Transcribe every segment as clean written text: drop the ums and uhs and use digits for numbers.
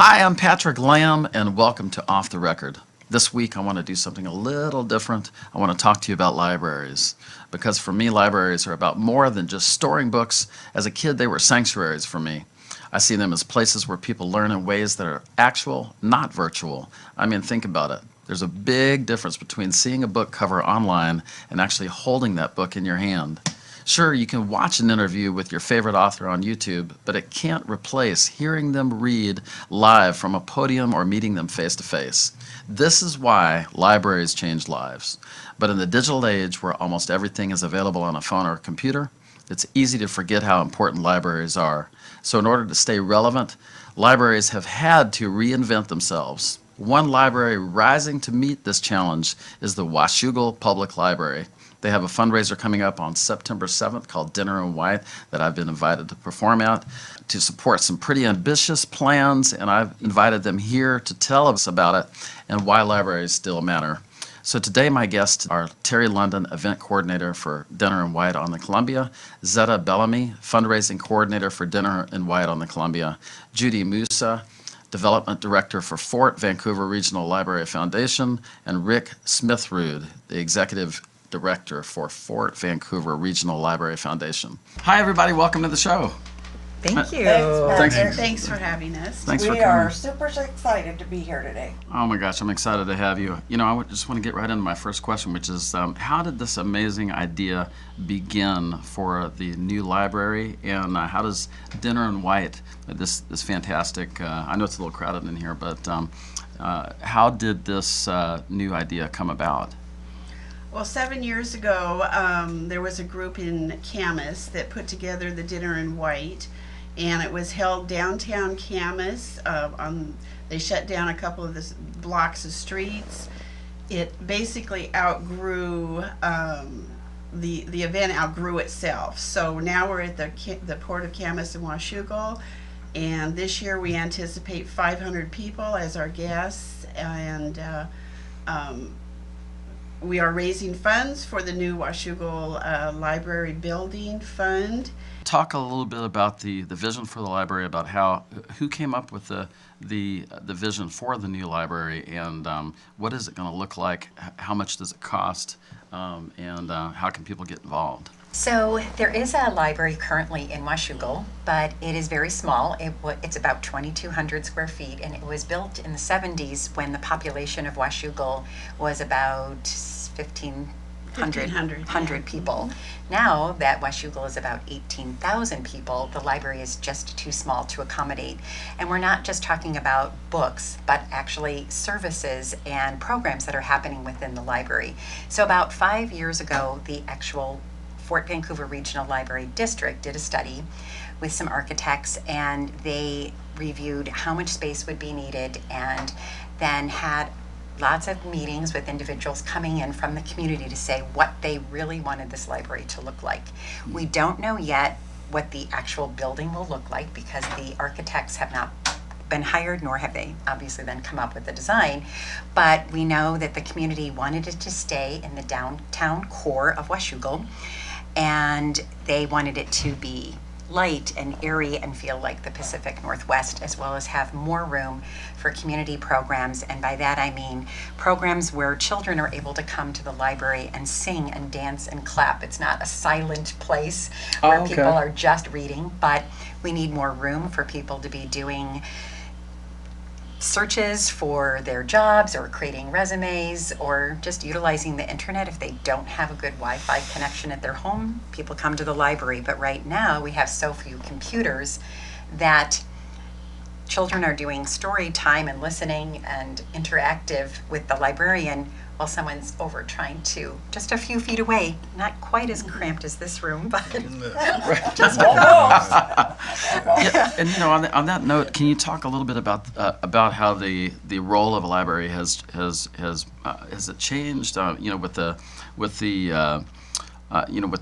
Hi, I'm Patrick Lamb, and welcome to Off the Record. This week, I want to do something a little different. I want to talk to you about libraries, because for me, libraries are about more than just storing books. As a kid, they were sanctuaries for me. I see them as places where people learn in ways that are actual, not virtual. I mean, think about it. There's a big difference between seeing a book cover online and actually holding that book in your hand. Sure, you can watch an interview with your favorite author on YouTube, but it can't replace hearing them read live from a podium or meeting them face to face. This is why libraries change lives. But in the digital age where almost everything is available on a phone or a computer, it's easy to forget how important libraries are. So in order to stay relevant, libraries have had to reinvent themselves. One library rising to meet this challenge is the Washougal Public Library. They have a fundraiser coming up on September 7th called Dinner in White that I've been invited to perform at to support some pretty ambitious plans, and I've invited them here to tell us about it and why libraries still matter. So today my guests are Terry London, event coordinator for Dinner in White on the Columbia, Zeta Bellamy, fundraising coordinator for Dinner in White on the Columbia, Judy Musa, Development Director for Fort Vancouver Regional Library Foundation, and Rick Smithrud, the Executive Director for Fort Vancouver Regional Library Foundation. Hi, everybody. Welcome to the show. Thank you. Thanks for having us. Thanks for We coming. are super excited to be here today. Oh my gosh, I'm excited to have you. You know, just want to get right into my first question, which is how did this amazing idea begin for the new library, and how does Dinner in White, this fantastic, I know it's a little crowded in here, but how did this new idea come about? Well, 7 years ago, there was a group in Camas that put together the Dinner in White, and it was held downtown Camas. They shut down a couple of the blocks of streets. It basically outgrew, the event outgrew itself. So now we're at the Port of Camas in Washougal, and this year we anticipate 500 people as our guests, and we are raising funds for the new Washougal Library Building Fund. Talk a little bit about the vision for the library, about who came up with the vision for the new library, and what is it going to look like, how much does it cost, and how can people get involved? So there is a library currently in Washougal, but it is very small. It's about 2,200 square feet, and it was built in the 70s when the population of Washougal was about 1,500 people. Now that Washougal is about 18,000 people, the library is just too small to accommodate. And we're not just talking about books, but actually services and programs that are happening within the library. So about 5 years ago, the actual Fort Vancouver Regional Library District did a study with some architects, and they reviewed how much space would be needed, and then had lots of meetings with individuals coming in from the community to say what they really wanted this library to look like. We don't know yet what the actual building will look like because the architects have not been hired, nor have they obviously then come up with the design, but we know that the community wanted it to stay in the downtown core of Washougal, and they wanted it to be light and airy and feel like the Pacific Northwest, as well as have more room for community programs. And by that I mean programs where children are able to come to the library and sing and dance and clap. It's not a silent place where people are just reading, but we need more room for people to be doing searches for their jobs, or creating resumes, or just utilizing the internet. If they don't have a good Wi-Fi connection at their home, people come to the library. But right now we have so few computers that children are doing story time and listening and interactive with the librarian while someone's over trying to, just a few feet away, not quite as cramped as this room, but just almost. Yeah, and you know, on that note, can you talk a little bit about how the role of a library has it changed? You know, with the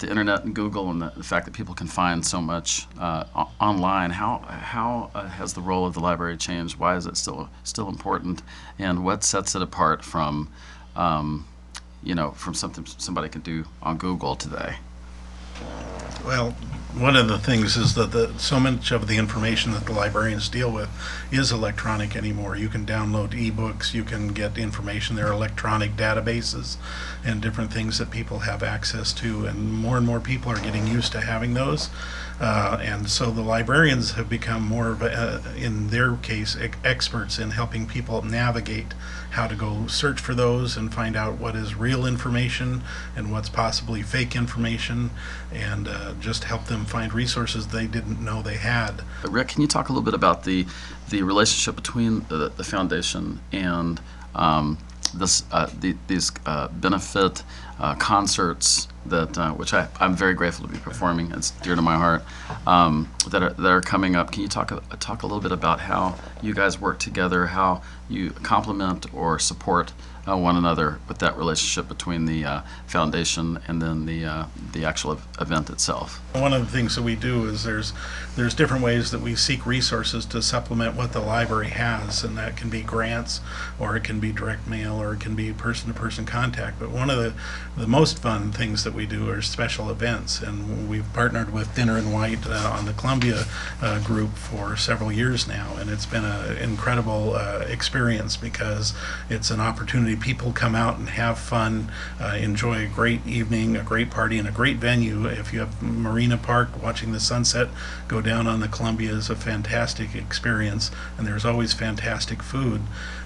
internet and Google, and the fact that people can find so much online, how has the role of the library changed? Why is it still important, and what sets it apart from something somebody can do on Google today? Well, one of the things is that so much of the information that the librarians deal with is electronic anymore. You can download ebooks, you can get information. There are electronic databases and different things that people have access to, and more people are getting used to having those. And so the librarians have become more of, in their case, experts in helping people navigate how to go search for those and find out what is real information and what's possibly fake information, and just help them find resources they didn't know they had. Rick, can you talk a little bit about the relationship between the foundation and these benefit concerts that which I'm very grateful to be performing. It's dear to my heart, that are coming up. Can you talk a little bit about how you guys work together, how you complement or support one another with that relationship between the foundation and then the actual event itself? One of the things that we do is there's different ways that we seek resources to supplement what the library has, and that can be grants, or it can be direct mail, or it can be person-to-person contact. But one of the most fun things that we do are special events, and we've partnered with Dinner in White on the Columbia group for several years now, and it's been an incredible experience because it's an opportunity. People come out and have fun, enjoy a great evening, a great party, and a great venue. If you have Marina Park, watching the sunset go down on the Columbia is a fantastic experience, and there's always fantastic food.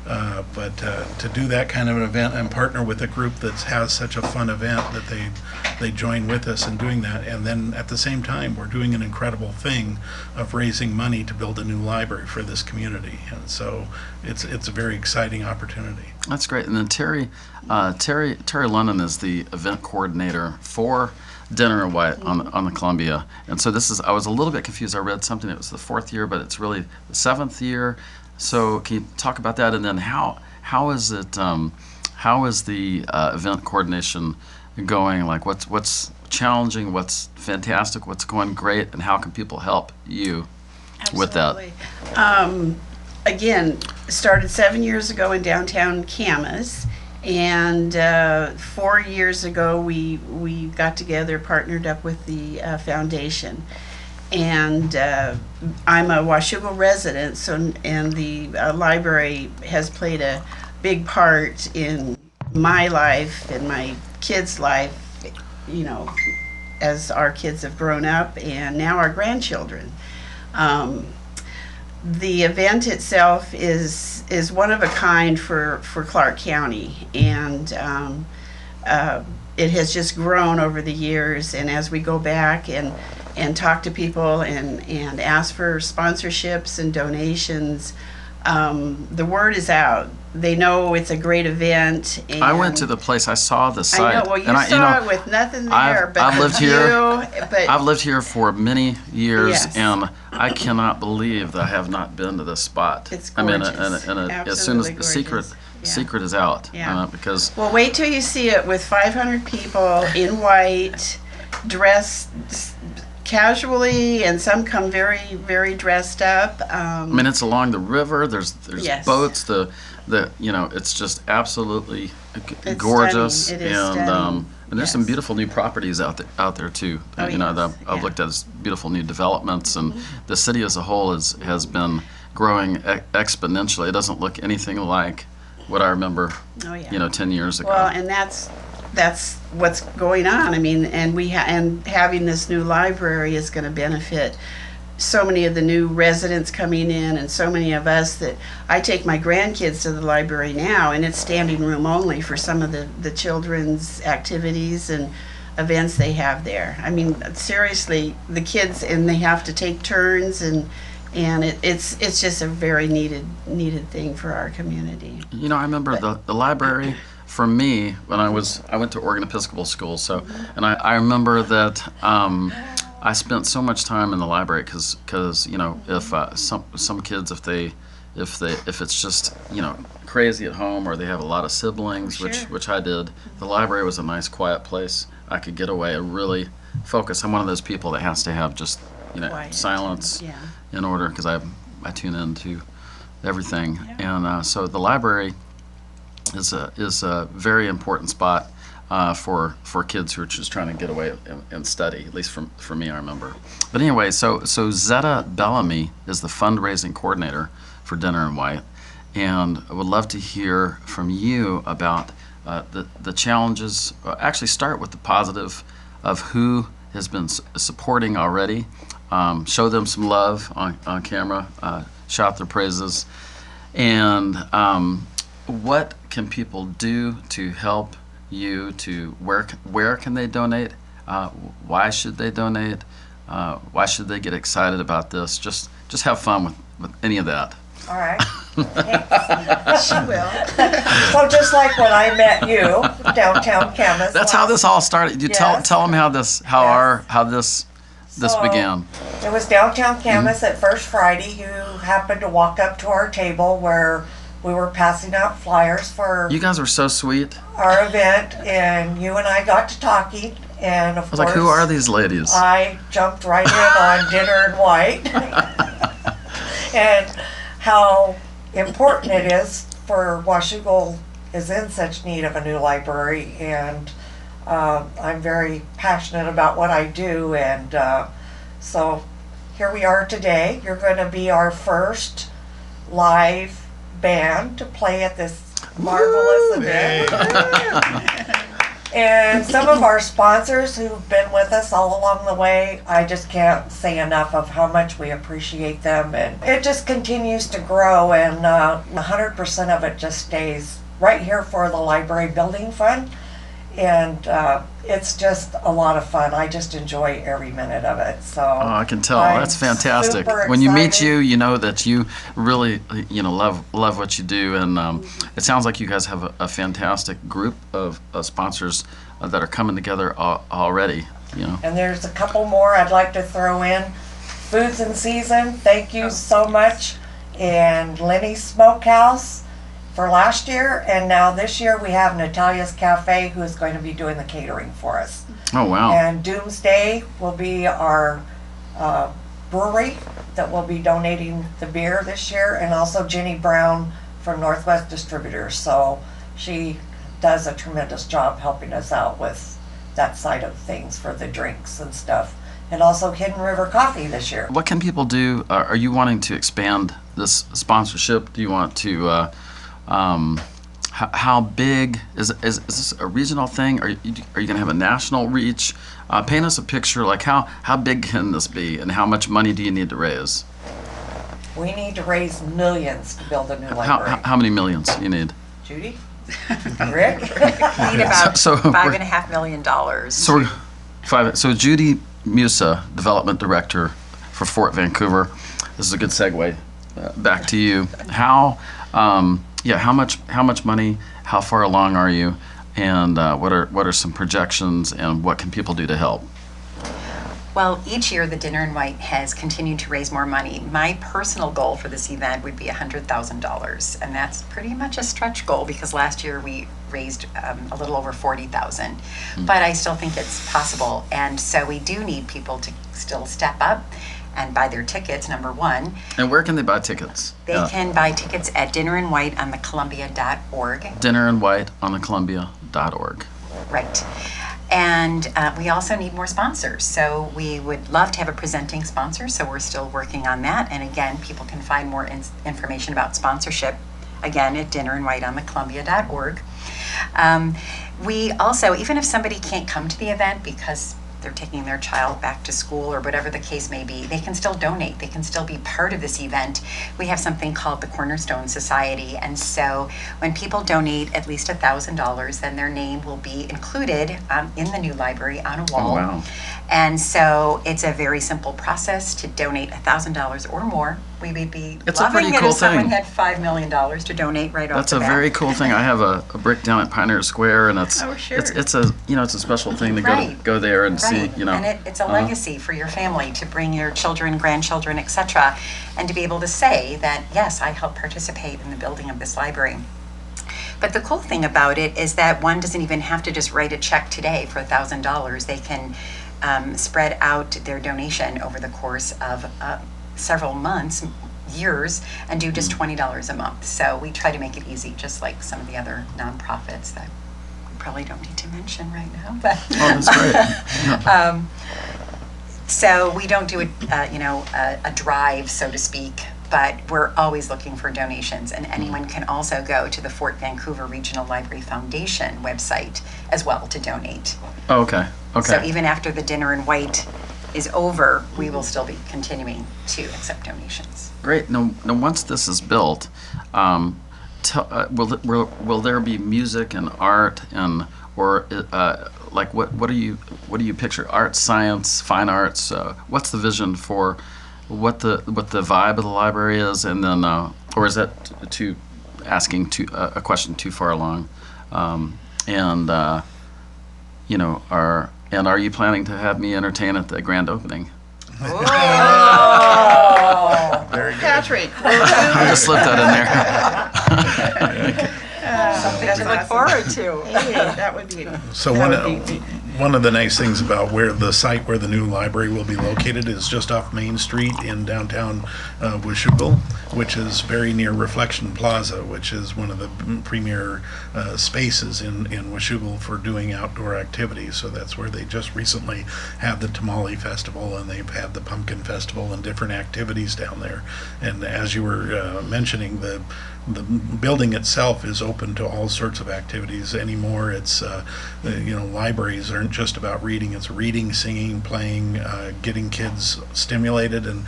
But to do that kind of an event and partner with a group that has such a fun event that they join with us in doing that, and then at the same time we're doing an incredible thing of raising money to build a new library for this community, and so it's a very exciting opportunity. That's great. And then Terry Lennon is the event coordinator for Dinner and White on the Columbia, and so I was a little bit confused. I read something that was the 4th year, but it's really the 7th year. So can you talk about that, and then how is the event coordination going? Like what's challenging, what's fantastic, what's going great, and how can people help you with that? Again, started 7 years ago in downtown Camas, and 4 years ago we got together, partnered up with the foundation. And I'm a Washougal resident, and the library has played a big part in my life and my kids' life, you know, as our kids have grown up and now our grandchildren. The event itself is one of a kind for Clark County, and it has just grown over the years. And as we go back and talk to people and ask for sponsorships and donations, the word is out. They know it's a great event. And I went to the place. I saw the site. I know. Well, you saw it with nothing there, but I've lived the here. view, but I've lived here for many years, Yes. and I cannot believe that I have not been to this spot. It's I mean, gorgeous. as soon as Absolutely the secret gorgeous. is out, Yeah. because well, wait till you see it with 500 people in white, dressed casually, and some come very, very dressed up. I mean, it's along the river. There's Yes. boats. It's just absolutely It's gorgeous, stunning. It is and stunning. and there's some Yes. beautiful new properties out there too. Oh, You know, yes. I've Yeah. looked at as beautiful new developments, and the city as a whole has been growing exponentially. It doesn't look anything like what I remember, Oh, yeah. 10 years ago. Well, and that's what's going on. I mean, and and having this new library is going to benefit so many of the new residents coming in, and so many of us that I take my grandkids to the library now, and it's standing room only for some of the children's activities and events they have there. I mean, seriously, the kids, and they have to take turns, and it's just a very needed thing for our community. I remember the library for me when I went to Oregon Episcopal School. So, and I remember that I spent so much time in the library because if some kids if it's just crazy at home, or they have a lot of siblings, Sure. which I did, the library was a nice quiet place. I could get away and really focus. I'm one of those people that has to have just Quiet. silence Yeah. in order, because I tune into everything. And so the library is a very important spot. for kids who are just trying to get away and study. At least for me, I remember. But anyway, so Zetta Bellamy is the fundraising coordinator for Dinner and White, and I would love to hear from you about the challenges. Actually, start with the positive of who has been supporting already. Show them some love on camera. Shout their praises. And what can people do to help you? To where can they donate? Why should they donate? Why should they get excited about this? Just have fun with any of that. All right. Thanks. She will. So just like when I met you downtown Camas. That's how this all started. You Yes. tell them how this So, began. It was downtown Camas that first Friday. You happened to walk up to our table where we were passing out flyers for You guys were so sweet. our event, and you and I got to talking. And of I was course, like, who are these ladies? I jumped right in on Dinner and White and how important it is for Washougal is in such need of a new library, and I'm very passionate about what I do, and so here we are today. You're going to be our first live band to play at this marvelous event. And some of our sponsors who've been with us all along the way, I just can't say enough of how much we appreciate them. And it just continues to grow, and 100% of it just stays right here for the Library Building Fund. And it's just a lot of fun. I just enjoy every minute of it. So Oh, I can tell. I'm That's fantastic. super When you meet excited. you know that you really, love what you do, and it sounds like you guys have a fantastic group of sponsors that are coming together already. And there's a couple more I'd like to throw in. Foods in Season, thank you so much. And Lenny's Smokehouse for last year. And now this year we have Natalia's Cafe, who is going to be doing the catering for us. Oh wow! And Doomsday will be our brewery that will be donating the beer this year. And also Jenny Brown from Northwest Distributors. So she does a tremendous job helping us out with that side of things for the drinks and stuff. And also Hidden River Coffee this year. What can people do? Are you wanting to expand this sponsorship? Do you want to? How big is this a regional thing? Are you going to have a national reach? Paint us a picture. Like how big can this be, and how much money do you need to raise? We need to raise millions to build a new library. How many millions you need? Judy? Rick? Need about So- $5.5 million. So Judy Musa, Development Director for Fort Vancouver. This is a good segue back to you. How much money? How far along are you? And what are some projections? And what can people do to help? Well, each year the Dinner and White has continued to raise more money. My personal goal for this event would be $100,000, and that's pretty much a stretch goal because last year we raised a little over $40,000. But I still think it's possible, and so we do need people to still step up and buy their tickets, number one. And where can they buy tickets? They can buy tickets at Dinner and White on the Columbia.org. Dinner and White on the Columbia.org. Right. And we also need more sponsors. So we would love to have a presenting sponsor. So we're still working on that. And again, people can find more information about sponsorship, again, at Dinner and White on the Columbia.org. We also, even if somebody can't come to the event because they're taking their child back to school or whatever the case may be, they can still donate. They can still be part of this event. We have something called the Cornerstone Society, and so when people donate at least $1,000, then their name will be included in the new library on a wall. Oh, wow. And so it's a very simple process to donate $1,000 or more. We would be It's a loving pretty it cool if someone thing. had $5 million to donate right off That's the a bat. very cool thing. I have a brick down at Pioneer Square, and it's Oh, sure. it's a it's a special thing to Right. go there and see. Right. And it's a legacy for your family to bring your children, grandchildren, etc., and to be able to say that, yes, I helped participate in the building of this library. But the cool thing about it is that one doesn't even have to just write a check today for $1,000. They can spread out their donation over the course of several months, years, and do just $20 a month. So we try to make it easy, just like some of the other nonprofits that probably don't need to mention right now, but. Oh, that's great. So we don't do a drive, so to speak, but we're always looking for donations, and anyone can also go to the Fort Vancouver Regional Library Foundation website as well to donate. Oh, okay. So Okay. even after the dinner in white is over, we will still be continuing to accept donations. Great. Now, once this is built, will there be music and art or like what do you picture? Art, science, fine arts. What's the vision for what the vibe of the library is, and then or is that asking a question too far along? Are you planning to have me entertain at the grand opening? Oh. Very good. Patrick, I just slipped that in there. Something to look forward to. hey, that would be. So one of the nice things about where the new library will be located is just off Main Street in downtown Washougal, which is very near Reflection Plaza, which is one of the premier spaces in Washougal for doing outdoor activities. So that's where they just recently had the Tamale Festival, and they've had the Pumpkin Festival and different activities down there. And as you were mentioning, the building itself is open to all sorts of activities anymore. It's libraries aren't just about reading. It's reading, singing, playing, getting kids stimulated and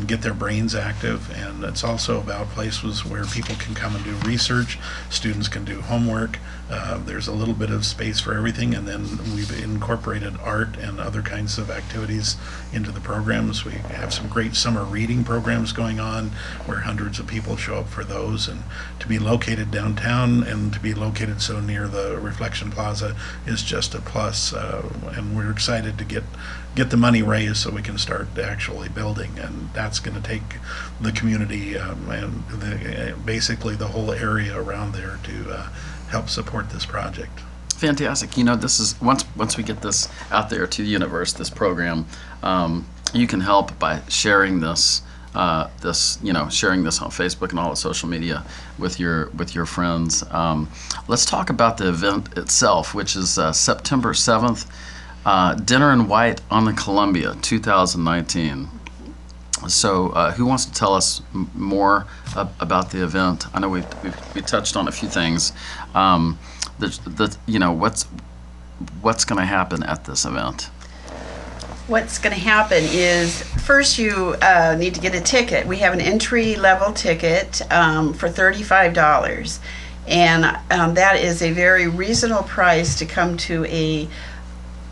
get their brains active. And it's also about places where people can come and do research. Students can do homework. There's a little bit of space for everything, and then we've incorporated art and other kinds of activities into the programs. We have some great summer reading programs going on where hundreds of people show up for those. And to be located downtown and to be located so near the Reflection Plaza is just a plus. And we're excited to get the money raised so we can start actually building. And that's going to take the community and basically the whole area around there to help support this project. Fantastic. This is once we get this out there to the universe, this program, you can help by sharing this. Sharing this on Facebook and all the social media with your friends. Let's talk about the event itself, which is September 7th, Dinner in White on the Columbia, 2019. So, who wants to tell us more about the event? I know we touched on a few things. What's going to happen at this event? What's going to happen is first you need to get a ticket. We have an entry-level ticket for $35, and that is a very reasonable price to come to an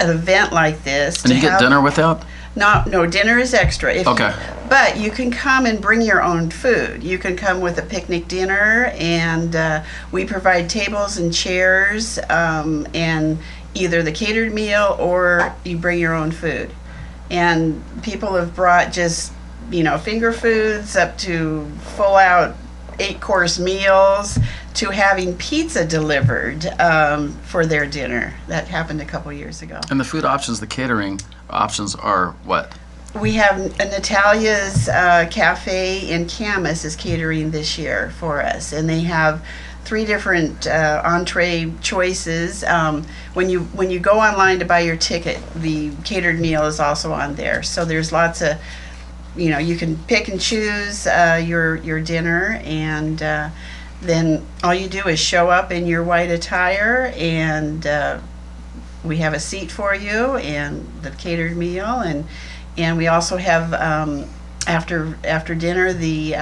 event like this. And you get dinner with that? No, dinner is extra. Okay. But you can come and bring your own food. You can come with a picnic dinner, and we provide tables and chairs, and either the catered meal or you bring your own food. And people have brought just, finger foods up to full out 8-course meals to having pizza delivered for their dinner. That happened a couple years ago. And the food options, the catering options are what? We have Natalia's Cafe in Camas is catering this year for us, and they have 3 different entree choices. When you go online to buy your ticket, the catered meal is also on there. So there's lots of, you can pick and choose your dinner, and then all you do is show up in your white attire, and we have a seat for you and the catered meal, and we also have after dinner the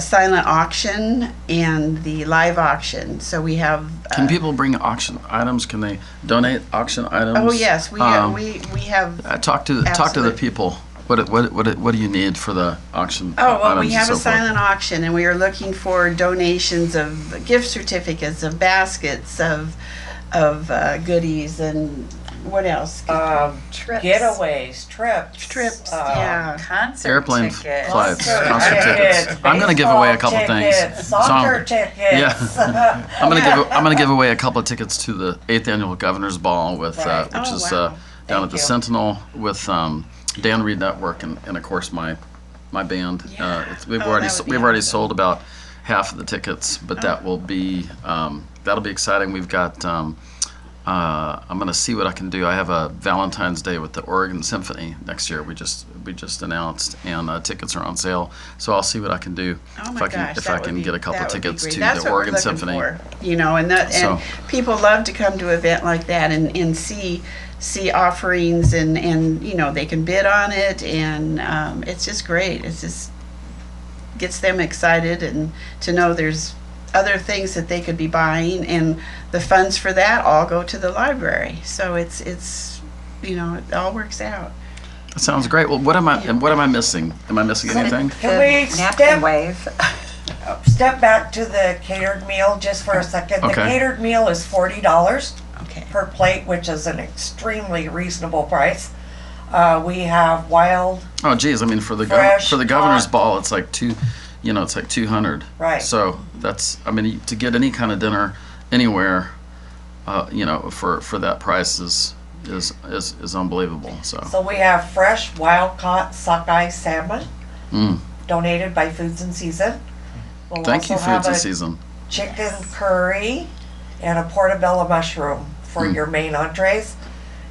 silent auction and the live auction. So we have. Can people bring auction items? Can they donate auction items? Oh yes, we have. Talk to the people. What do you need for the auction? Oh well, items we have and a so forth? silent auction, and we are looking for donations of gift certificates, of baskets, of goodies, and what else? Trips. Getaways, trips. Trips. Yeah. Concert Airplane tickets. flights, Concert concert tickets. I'm going to give away a couple things. Soccer tickets. Yeah, I'm going to give away a couple of tickets to the 8th annual Governor's Ball with Right. which Oh, is wow. down Thank at the you. Sentinel with Dan Reed Network and of course my band. Yeah. We've Oh, already that would be we've already awesome. sold about half of the tickets, but that will be that'll be exciting. We've got I'm going to see what I can do. I have a Valentine's Day with the Oregon Symphony next year. We just announced, and tickets are on sale. So I'll see what I can do Oh if my I can gosh, if I can get a couple that would be tickets great. to That's the what we're Oregon looking Symphony. for, you know, and So- people love to come to an event like that and see offerings and you know, they can bid on it, and it's just great. It's just gets them excited, and to know there's other things that they could be buying, and the funds for that all go to the library. So it's you know, it all works out. That sounds great. Well, what am I missing? Am I missing anything? Can we Napkin wave. step back to the catered meal just for a second? The Okay. catered meal is $40 Okay. per plate, which is an extremely reasonable price. We have wild, Oh, geez. I mean, for the Fresh, governor's hot. ball, it's like it's like 200. Right. So that's, I mean, to get any kind of dinner anywhere, for that price is unbelievable. so we have fresh wild caught sockeye salmon, Mm. donated by Foods and Season. We'll Thank you, also have Foods and a Season. chicken curry and a portobello mushroom for your main entrees.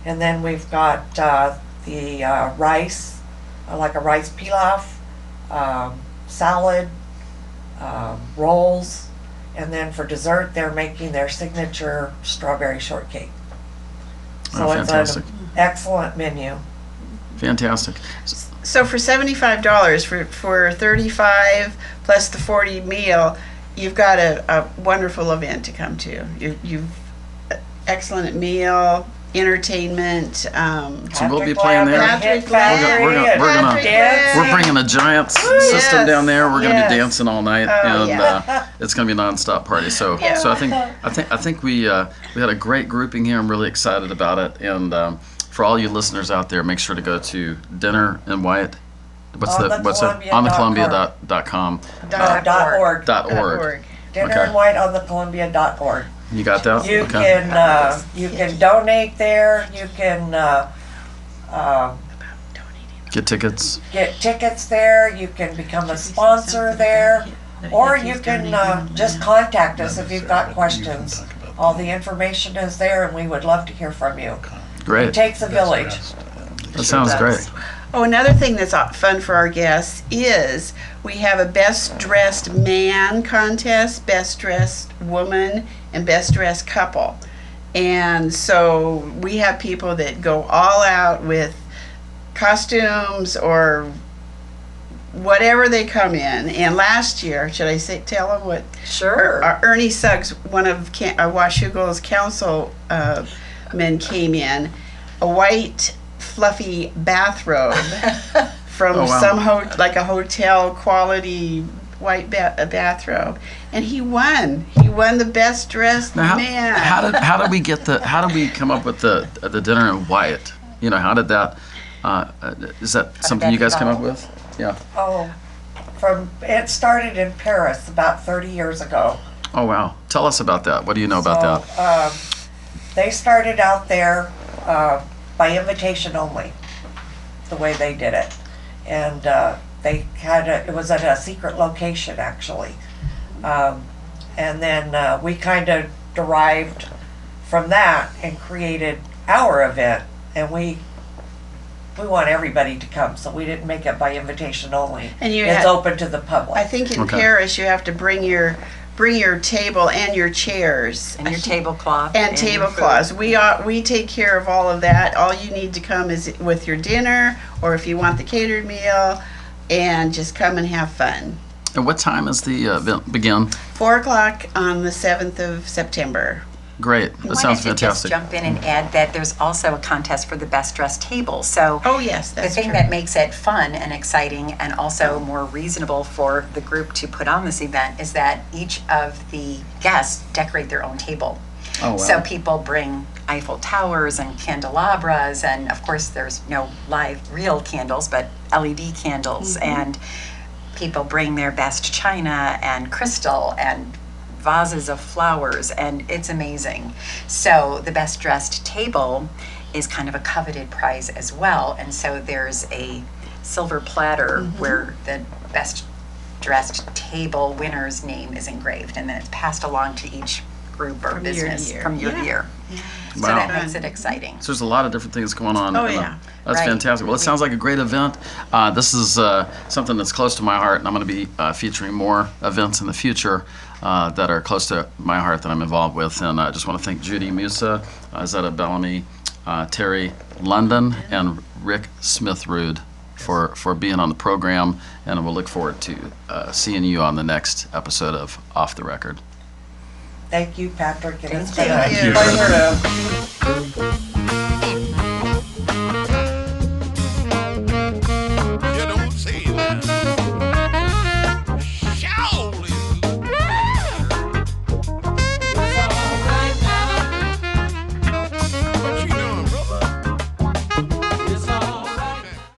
And then we've got the rice, like a rice pilaf, salad, rolls, and then for dessert they're making their signature strawberry shortcake. So Oh, it's fantastic. an excellent menu. Fantastic. So for $75 for 35 plus the 40 meal, you've got a wonderful event to come to. You've excellent meal, entertainment. So we'll be playing there. Patrick We're bringing a giant system Yes. down there. We're going to Yes. be dancing all night, Oh, and yeah. it's going to be a nonstop party. So, Yeah. so I think we had a great grouping here. I'm really excited about it. And for all you listeners out there, make sure to go to Dinner in White. What's On the the what's it? Columbia On the dot Columbia.com. .org. .org. Dinner and White on the Columbia.org. You got that? You Okay. can donate there. You can Get tickets. get tickets there. You can become a sponsor there, or you can just contact us if you've got questions. All the information is there, and we would love to hear from you. It Great. takes a village. That sounds great. Oh, another thing that's fun for our guests is we have a best dressed man contest, best dressed woman, and best dressed couple. And so we have people that go all out with costumes or whatever they come in. And last year, should I tell them what? Sure. Ernie Suggs, one of Washougal's councilmen, came in, a white fluffy bathrobe from Oh, wow. some like a hotel quality white bathrobe, and he won the best dressed Now, man. how did we come up with the dinner in white? You know, how did that? Is that something you guys came up with? Yeah. Oh, it started in Paris about 30 years ago. Oh wow. Tell us about that. What do you know about that? They started out there by invitation only, the way they did it. And it was at a secret location, actually. And then we kind of derived from that and created our event. And we want everybody to come, so we didn't make it by invitation only. And you it's had- open to the public. I think in Okay. Paris you have to bring your table and your chairs And your tablecloth. and your tablecloths. food. We take care of all of that. All you need to come is with your dinner, or if you want the catered meal, and just come and have fun. And what time is the event begin? 4:00 on the 7th of September. Great. That I sounds wanted to just fantastic. jump in and add that there's also a contest for the best dressed table. So Oh yes, the that's thing true. that makes it fun and exciting and also more reasonable for the group to put on this event is that each of the guests decorate their own table. Oh wow. So people bring Eiffel Towers and candelabras, and of course there's no live real candles, but LED candles, and people bring their best china and crystal and vases of flowers, and it's amazing. So the best dressed table is kind of a coveted prize as well, and so there's a silver platter where the best dressed table winner's name is engraved, and then it's passed along to each group or From year to business year. from year to Yeah. year. So Wow. that makes it exciting. So there's a lot of different things going on. Oh, and, yeah. That's Right. fantastic. Well, it sounds like a great event. This is something that's close to my heart, and I'm going to be featuring more events in the future that are close to my heart that I'm involved with. And I just want to thank Judy Musa, Zetta Bellamy, Terry London, and Rick Smith-Rude for being on the program. And we'll look forward to seeing you on the next episode of Off the Record. Thank you, Patrick, and it's Thank been a you. pleasure to